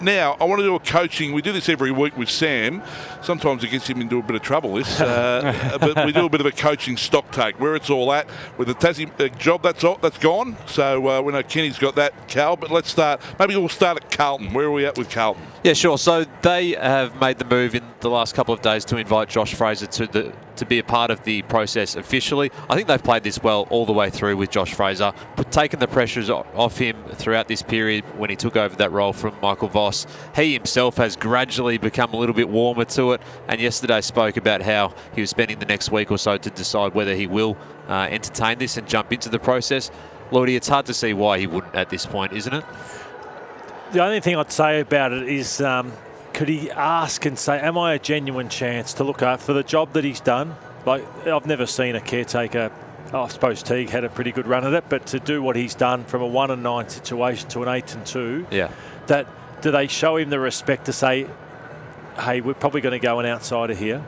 Now, I want to do a coaching. We do this every week with Sam. Sometimes it gets him into a bit of trouble, this. But we do a bit of a coaching stock take, where it's all at. With the Tassie job, that's gone. So we know Kenny's got that, Cal. But let's start. Maybe we'll start at Carlton. Where are we at with Carlton? Yeah, sure. So they have made the move in the last couple of days to invite Josh Fraser to be a part of the process officially. I think they've played this well all the way through with Josh Fraser, but taken the pressures off him throughout this period when he took over that role from Michael Voss. He himself has gradually become a little bit warmer to it, and yesterday spoke about how he was spending the next week or so to decide whether he will entertain this and jump into the process. Lloydie, it's hard to see why he wouldn't at this point, isn't it? The only thing I'd say about it is, could he ask and say, am I a genuine chance to look up for the job that he's done? Like, I've never seen a caretaker, I suppose Teague had a pretty good run at it, but to do what he's done from a 1-9 situation to an 8-2, do they show him the respect to say, hey, we're probably going to go an outsider here.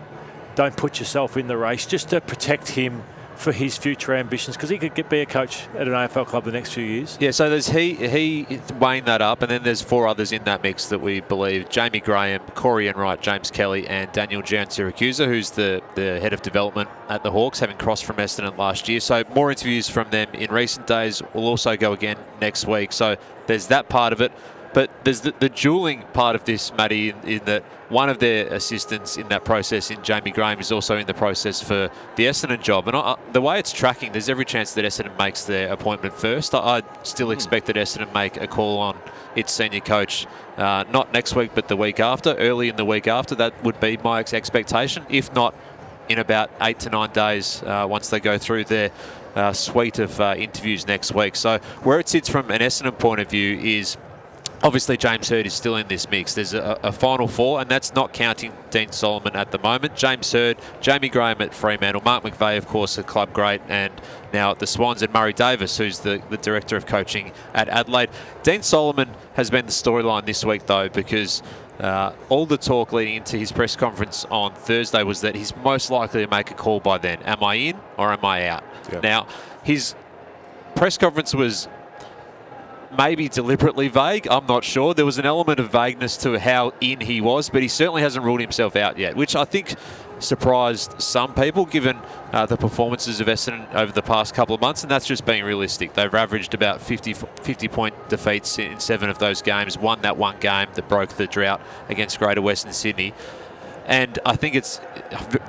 Don't put yourself in the race, just to protect him for his future ambitions, because he could be a coach at an AFL club the next few years. Yeah, so there's he weighing that up, and then there's 4 others in that mix that we believe: Jamie Graham, Corey Enright, James Kelly, and Daniel Giansiracusa, who's the head of development at the Hawks, having crossed from Essendon last year. So more interviews from them in recent days. Will also go again next week. So there's that part of it. But there's the dueling part of this, Matty, in that one of their assistants in that process, in Jamie Graham, is also in the process for the Essendon job. And the way it's tracking, there's every chance that Essendon makes their appointment first. I still expect that Essendon make a call on its senior coach, not next week, but the week after, early in the week after. That would be my expectation, if not in about 8 to 9 days once they go through their suite of interviews next week. So where it sits from an Essendon point of view is, obviously, James Hird is still in this mix. There's a final 4, and that's not counting Dean Solomon at the moment. James Hird, Jamie Graham at Fremantle, Mark McVeigh, of course, a club great, and now at the Swans, and Murray Davis, who's the director of coaching at Adelaide. Dean Solomon has been the storyline this week, though, because all the talk leading into his press conference on Thursday was that he's most likely to make a call by then. Am I in or am I out? Yep. Now, his press conference was maybe deliberately vague, I'm not sure. There was an element of vagueness to how in he was, but he certainly hasn't ruled himself out yet, which I think surprised some people, given the performances of Essendon over the past couple of months, and that's just being realistic. They've averaged about 50-point defeats in 7 of those games, won that one game that broke the drought against Greater Western Sydney. And I think it's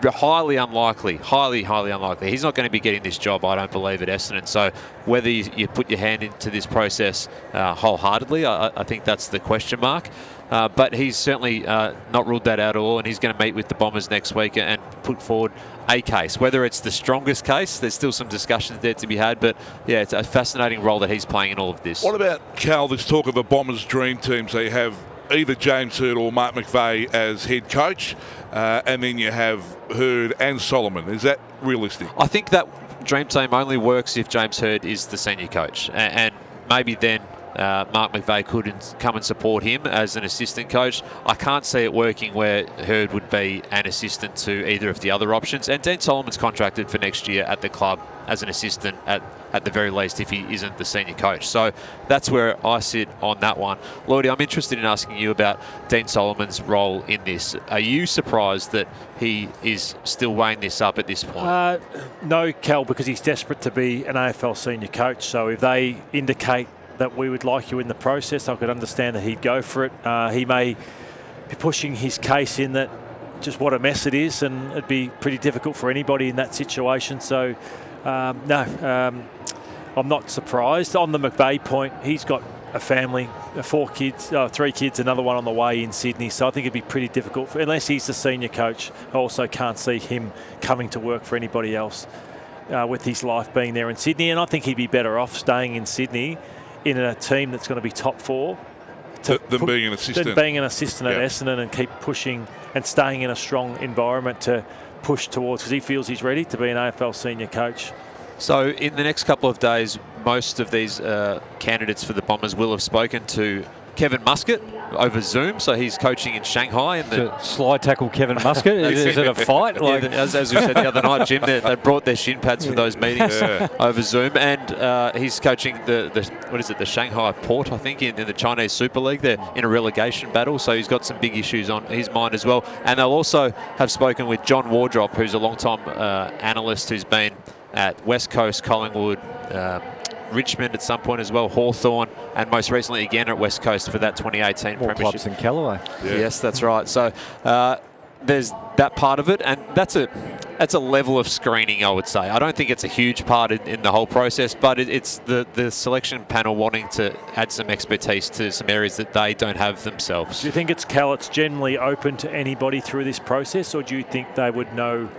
highly unlikely. He's not going to be getting this job, I don't believe, at Essendon. So whether you put your hand into this process wholeheartedly, I think that's the question mark. But he's certainly not ruled that out at all, and he's going to meet with the Bombers next week and put forward a case. Whether it's the strongest case, there's still some discussions there to be had, but yeah, it's a fascinating role that he's playing in all of this. What about, Cal, this talk of a Bombers dream team? So you have either James Hird or Mark McVeigh as head coach, and then you have Hird and Solomon. Is that realistic? I think that dream team only works if James Hird is the senior coach, and maybe then Mark McVeigh could come and support him as an assistant coach. I can't see it working where Hird would be an assistant to either of the other options. And Dean Solomon's contracted for next year at the club as an assistant at the very least, if he isn't the senior coach. So that's where I sit on that one. Lloydie, I'm interested in asking you about Dean Solomon's role in this. Are you surprised that he is still weighing this up at this point? No, Cal, because he's desperate to be an AFL senior coach. So if they indicate that we would like you in the process, I could understand that he'd go for it. He may be pushing his case in that just what a mess it is, and it'd be pretty difficult for anybody in that situation. So, no, I'm not surprised. On the McVeigh point, he's got a family, 4 kids, 3 kids, another one on the way in Sydney. So I think it'd be pretty difficult, unless he's the senior coach. I also can't see him coming to work for anybody else with his life being there in Sydney. And I think he'd be better off staying in Sydney in a team that's going to be top 4 than being an assistant. Than being an assistant at Essendon, and keep pushing and staying in a strong environment to push towards, because he feels he's ready to be an AFL senior coach. So in the next couple of days, most of these candidates for the Bombers will have spoken to Kevin Muscat, over Zoom, so he's coaching in Shanghai. And to slide tackle Kevin Muscat? Is it a fight? Like, as we said the other night, Jim, they brought their shin pads for those meetings over Zoom, and he's coaching the Shanghai Port, I think, in the Chinese Super League. They're in a relegation battle, so he's got some big issues on his mind as well. And they'll also have spoken with John Wardrop, who's a long-time analyst who's been at West Coast, Collingwood, Richmond at some point as well, Hawthorn, and most recently again at West Coast for that 2018 More premiership. clubs than Callaway. Yeah. Yes, that's right. So there's that part of it, and that's a level of screening, I would say. I don't think it's a huge part in the whole process, but it's the selection panel wanting to add some expertise to some areas that they don't have themselves. Do you think it's generally open to anybody through this process, or do you think they would know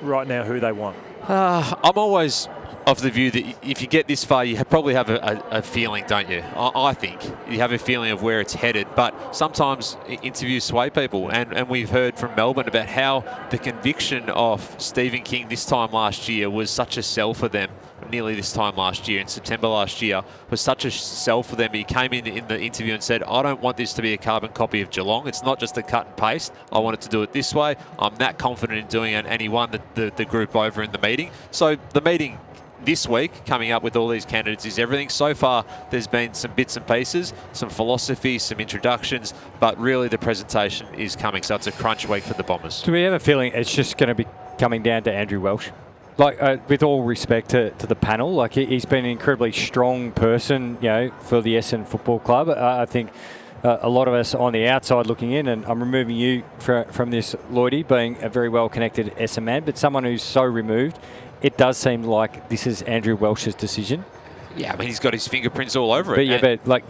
right now who they want? I'm always of the view that if you get this far, you probably have a feeling, don't you? I think you have a feeling of where it's headed, but sometimes interviews sway people, and we've heard from Melbourne about how the conviction of Stephen King this time last year was such a sell for them. Nearly this time last year, in September last year, was such a sell for them. He came in the interview and said, I don't want this to be a carbon copy of Geelong. It's not just a cut and paste. I want it to do it this way. I'm that confident in doing it, and he won the group over in the meeting. So the meeting this week, coming up with all these candidates, is everything. So far, there's been some bits and pieces, some philosophy, some introductions, but really the presentation is coming. So it's a crunch week for the Bombers. Do we have a feeling it's just going to be coming down to Andrew Welsh? Like, with all respect to the panel, like he's been an incredibly strong person, for the Essendon Football Club. I think a lot of us on the outside looking in, and I'm removing you from this, Lloydie, being a very well-connected Essendon man, but someone who's so removed, it does seem like this is Andrew Welsh's decision. Yeah, I mean, he's got his fingerprints all over it. But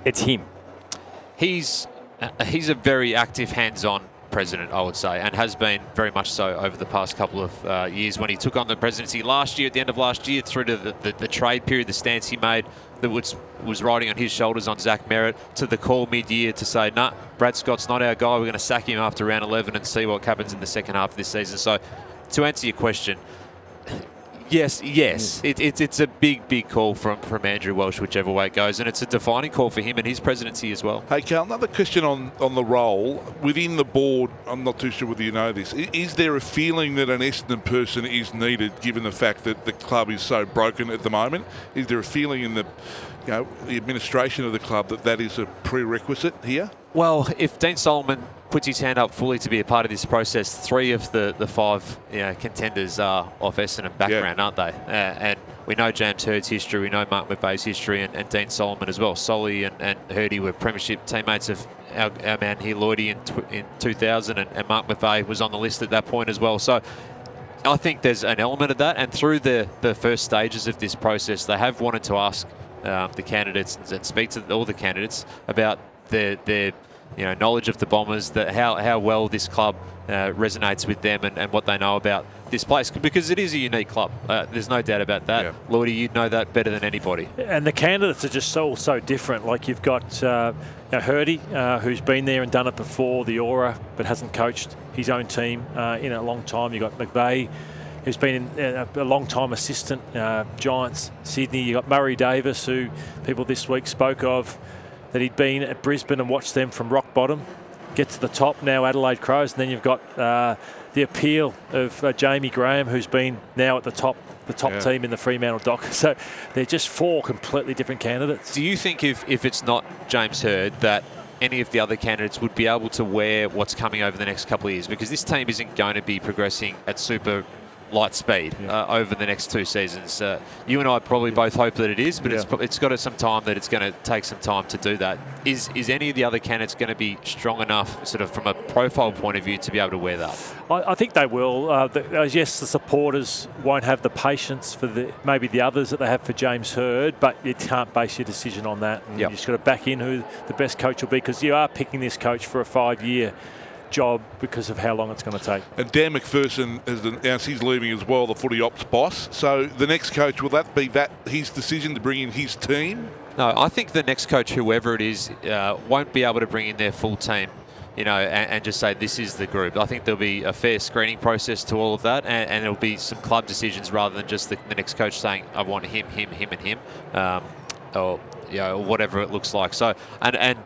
it's him. He's a very active, hands-on president, I would say, and has been very much so over the past couple of years. When he took on the presidency last year, at the end of last year, through to the trade period, the stance he made that was riding on his shoulders on Zach Merritt, to the call mid-year to say, nah, Brad Scott's not our guy, we're going to sack him after round 11 and see what happens in the second half of this season. So to answer your question, yes. It's a big call from Andrew Welsh, whichever way it goes, and it's a defining call for him and his presidency as well. Hey, Carl, another question on the role. Within the board, I'm not too sure whether you know this, is there a feeling that an Essendon person is needed, given the fact that the club is so broken at the moment? Is there a feeling in the administration of the club that is a prerequisite here? Well, if Dean Solomon puts his hand up fully to be a part of this process, 3 of the 5 contenders are off Essendon background, aren't they? And we know James Hurd's history, we know Mark McVeigh's history, and Dean Solomon as well. Solly and Hurdy were premiership teammates of our man here, Lloydie, in 2000, and Mark McVeigh was on the list at that point as well. So I think there's an element of that, and through the first stages of this process, they have wanted to ask the candidates and speak to all the candidates about their knowledge of the Bombers, how well this club resonates with them, and what they know about this place, because it is a unique club. There's no doubt about that. Yeah. Lloydie, you'd know that better than anybody. And the candidates are just so different. Like you've got Hurdy, who's been there and done it before, the Aura, but hasn't coached his own team in a long time. You've got McVeigh, who's been a long-time assistant, Giants, Sydney. You've got Murray Davis, who people this week spoke of, that he'd been at Brisbane and watched them from rock bottom get to the top, now Adelaide Crows. And then you've got the appeal of Jamie Graham, who's been now at the top team in the Fremantle Dockers. So they're just 4 completely different candidates. Do you think if it's not James Hird, that any of the other candidates would be able to wear what's coming over the next couple of years? Because this team isn't going to be progressing at super light speed over the next 2 seasons. You and I probably both hope that it is, but it's got some time that it's going to take some time to do that. Is any of the other candidates going to be strong enough, sort of from a profile point of view, to be able to wear that? I think they will. Yes, the supporters won't have the patience for maybe the others that they have for James Hird, but you can't base your decision on that. And you just got to back in who the best coach will be, because you are picking this coach for a 5-year job because of how long it's going to take. And Dan McPherson has announced he's leaving as well, the footy ops boss. So the next coach, will that be his decision to bring in his team? No, I think the next coach, whoever it is, won't be able to bring in their full team, and just say this is the group. I think there'll be a fair screening process to all of that, and there'll be some club decisions rather than just the next coach saying, I want him, and him, or whatever it looks like. So, and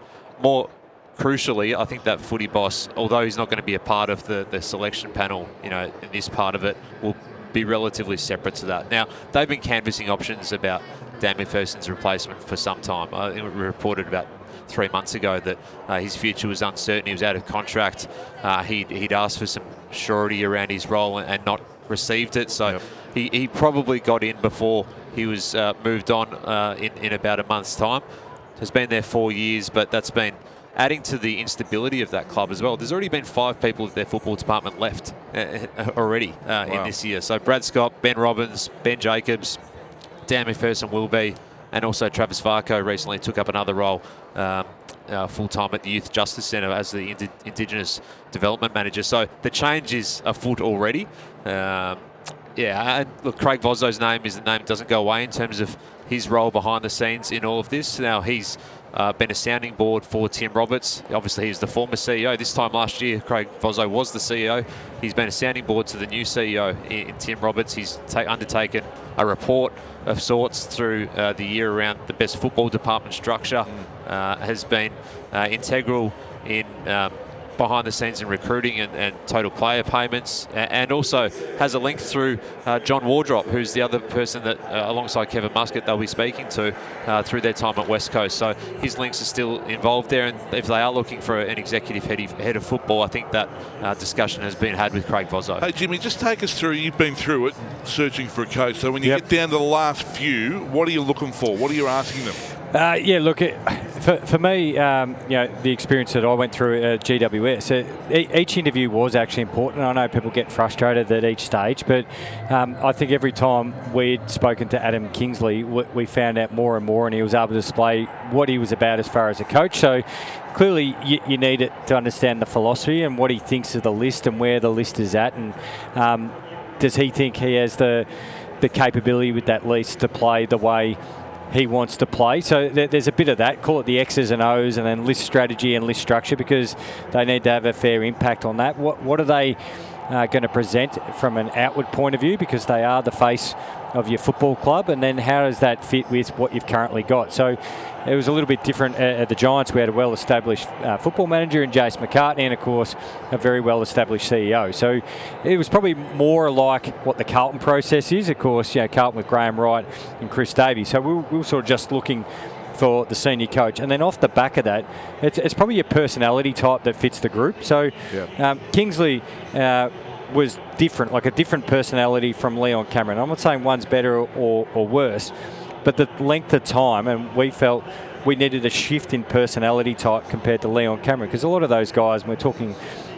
more crucially, I think that footy boss, although he's not going to be a part of the selection panel, you know, in this part of it, will be relatively separate to that. Now, they've been canvassing options about Dan McPherson's replacement for some time. I think we reported about 3 months ago that his future was uncertain. He was out of contract. He'd asked for some surety around his role and not received it. So he probably got in before he was moved on in about a month's time. Has been there 4 years, but that's been adding to the instability of that club as well. There's already been 5 people at their football department left already in this year. So Brad Scott, Ben Robbins, Ben Jacobs, Dan McPherson will be, and also Travis Varco recently took up another role full-time at the Youth Justice Centre as the Indigenous Development Manager. So the change is afoot already. And look, Craig Vozzo's name is the name that doesn't go away in terms of his role behind the scenes in all of this. Now, he's been a sounding board for Tim Roberts. Obviously, he's the former CEO. This time last year, Craig Vozzo was the CEO. He's been a sounding board to the new CEO in Tim Roberts. He's undertaken a report of sorts through the year around the best football department structure, has been integral in behind the scenes in recruiting and total player payments, and also has a link through John Wardrop, who's the other person that alongside Kevin Muscat they'll be speaking to through their time at West Coast. So his links are still involved there, and if they are looking for an executive head of football, I think that discussion has been had with Craig Vozzo. Hey Jimmy, just take us through, you've been through it searching for a coach, so when you get down to the last few, what are you looking for? What are you asking them? Look, for me, the experience that I went through at GWS, each interview was actually important. I know people get frustrated at each stage, but I think every time we'd spoken to Adam Kingsley, we found out more and more, and he was able to display what he was about as far as a coach. So clearly you need it to understand the philosophy and what he thinks of the list and where the list is at, and does he think he has the capability with that list to play the way he wants to play. So there's a bit of that, call it the X's and O's, and then list strategy and list structure, because they need to have a fair impact on that. What are they going to present from an outward point of view, because they are the face of your football club, and then how does that fit with what you've currently got? So it was a little bit different at the Giants. We had a well-established football manager in Jace McCartney, and of course a very well-established CEO. So it was probably more like what the Carlton process is. Of course, Carlton with Graham Wright and Chris Davies. So we were sort of just looking for the senior coach, and then off the back of that, it's probably a personality type that fits the group. So Kingsley was different, like a different personality from Leon Cameron. I'm not saying one's better or worse, but the length of time, and we felt we needed a shift in personality type compared to Leon Cameron, because a lot of those guys, and we're talking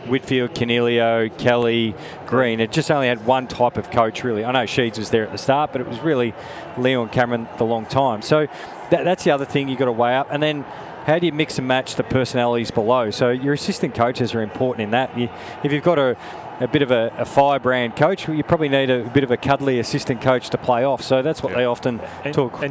Whitfield, Canelio, Kelly, Green, it just only had one type of coach, really. I know Sheeds was there at the start, but it was really Leon Cameron the long time. So that's the other thing you've got to weigh up. And then how do you mix and match the personalities below? So your assistant coaches are important in that. If you've got a bit of a firebrand coach, well, you probably need a bit of a cuddly assistant coach to play off. So that's what they often talk.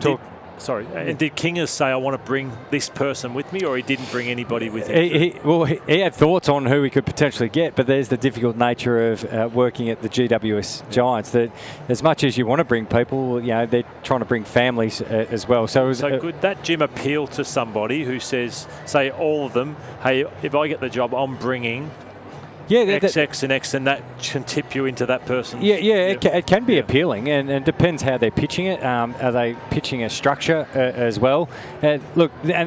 And did Kingers say, I want to bring this person with me, or he didn't bring anybody with him? He had thoughts on who he could potentially get, but there's the difficult nature of working at the GWS Giants, that as much as you want to bring people, they're trying to bring families as well. So could that, Jim, appeal to somebody who says, say all of them, hey, if I get the job, I'm bringing X and X, and that can tip you into that person. It can be appealing, and depends how they're pitching it. Are they pitching a structure as well? And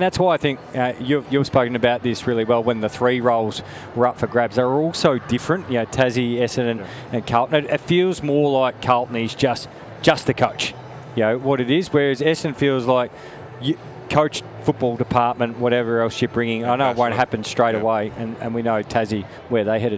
that's why I think you've spoken about this really well. When the 3 roles were up for grabs, they were all so different. Tassie, Essendon, and Carlton. It feels more like Carlton is just the coach. What it is, whereas Essendon feels like coach, football department, whatever else you're bringing. I know it won't happen straight away, and we know Tassie where they headed.